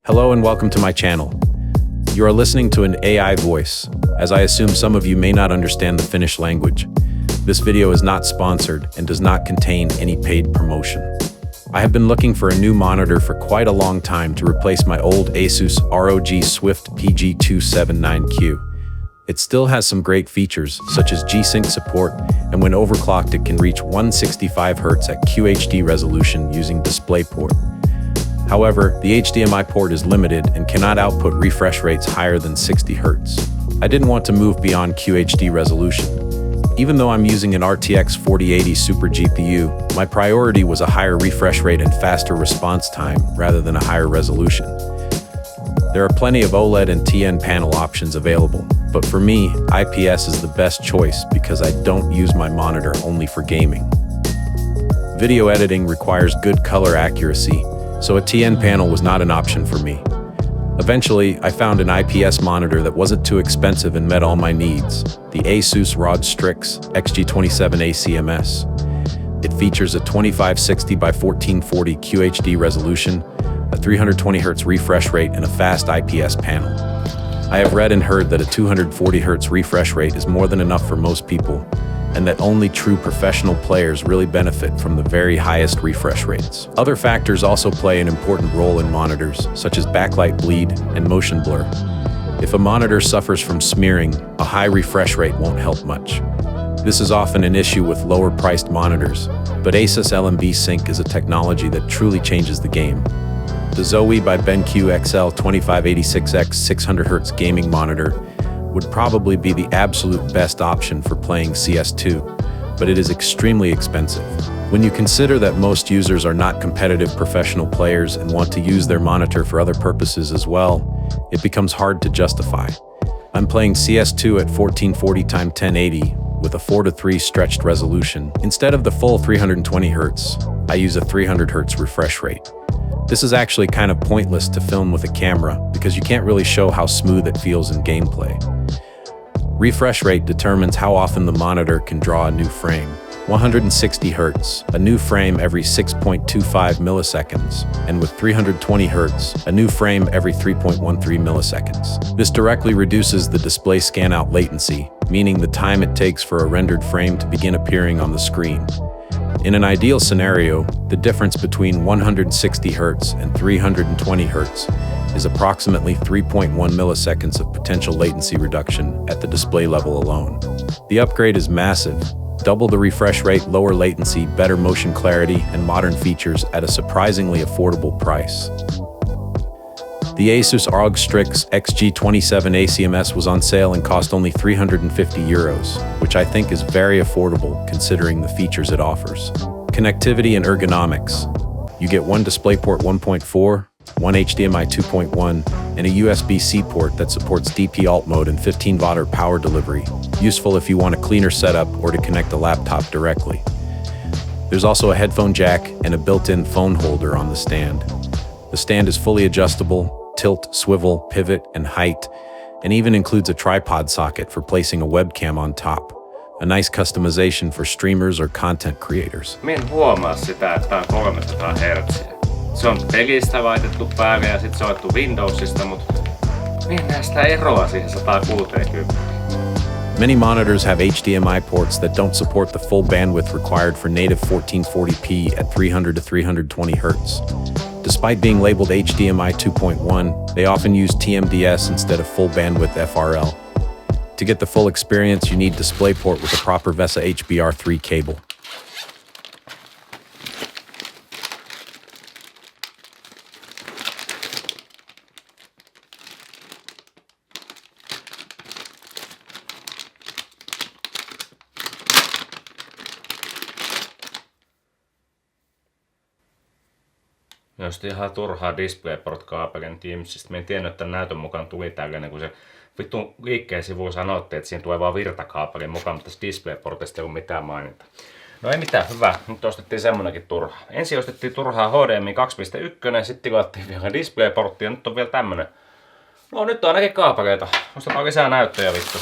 Hello and welcome to my channel. You are listening to an AI voice, as I assume some of you may not understand the Finnish language. This video is not sponsored and does not contain any paid promotion. I have been looking for a new monitor for quite a long time to replace my old Asus ROG Swift PG279Q. It still has some great features, such as G-Sync support, and when overclocked it can reach 165Hz at QHD resolution using DisplayPort. However, the HDMI port is limited and cannot output refresh rates higher than 60Hz. I didn't want to move beyond QHD resolution. Even though I'm using an RTX 4080 Super GPU, my priority was a higher refresh rate and faster response time rather than a higher resolution. There are plenty of OLED and TN panel options available, but for me, IPS is the best choice because I don't use my monitor only for gaming. Video editing requires good color accuracy, so a TN panel was not an option for me. Eventually, I found an IPS monitor that wasn't too expensive and met all my needs, the Asus ROG Strix XG27ACMS. It features a 2560x1440 QHD resolution, a 320Hz refresh rate, and a fast IPS panel. I have read and heard that a 240Hz refresh rate is more than enough for most people, and that only true professional players really benefit from the very highest refresh rates. Other factors also play an important role in monitors, such as backlight bleed and motion blur. If a monitor suffers from smearing, a high refresh rate won't help much. This is often an issue with lower-priced monitors, but ASUS LMB Sync is a technology that truly changes the game. The Zoe by BenQ XL 2586X 600Hz gaming monitor would probably be the absolute best option for playing CS2, but it is extremely expensive. When you consider that most users are not competitive professional players and want to use their monitor for other purposes as well, it becomes hard to justify. I'm playing CS2 at 1440x1080 with a 4:3 stretched resolution. Instead of the full 320Hz, I use a 300Hz refresh rate. This is actually kind of pointless to film with a camera because you can't really show how smooth it feels in gameplay. Refresh rate determines how often the monitor can draw a new frame. 160Hz, a new frame every 6.25 milliseconds, and with 320Hz, a new frame every 3.13 milliseconds. This directly reduces the display scan-out latency, meaning the time it takes for a rendered frame to begin appearing on the screen. In an ideal scenario, the difference between 160Hz and 320Hz is approximately 3.1 milliseconds of potential latency reduction at the display level alone. The upgrade is massive. Double the refresh rate, lower latency, better motion clarity, and modern features at a surprisingly affordable price. The Asus ROG Strix XG27ACMS was on sale and cost only €350, which I think is very affordable considering the features it offers. Connectivity and ergonomics. You get one DisplayPort 1.4, one HDMI 2.1, and a USB-C port that supports DP alt mode and 15-watt power delivery, useful if you want a cleaner setup or to connect a laptop directly. There's also a headphone jack and a built-in phone holder on the stand. The stand is fully adjustable, tilt, swivel, pivot, and height, and even includes a tripod socket for placing a webcam on top. A nice customization for streamers or content creators. Mä en huomaa sitä, että tää on 300 Hz. Se on pelistä laitettu päälle ja sit se on laittu Windowsista, mutta mä en näe sitä eroa siihen 160. Many monitors have HDMI ports that don't support the full bandwidth required for native 1440p at 300 to 320 Hz. Despite being labeled HDMI 2.1, they often use TMDS instead of full bandwidth FRL. To get the full experience, you need DisplayPort with a proper VESA HBR3 cable. Just ihan turhaa DisplayPort-kaapelin Teamsista. Mä en tiennyt, että näytön mukaan tuli tällainen, kun se vittu liikkeen sivuun sanotti, että siinä tulee vaan virtakaapelin mukaan, mutta tässä DisplayPortista ei ole mitään mainita. No ei mitään, hyvä. Nyt ostettiin semmonenkin turha. Ensin ostettiin turhaa HDMI 2.1, sitten tilattiin vielä DisplayPortti ja nyt on vielä tämmönen. No nyt on ainakin kaapeleita. Ostetaan lisää näyttöjä vittu.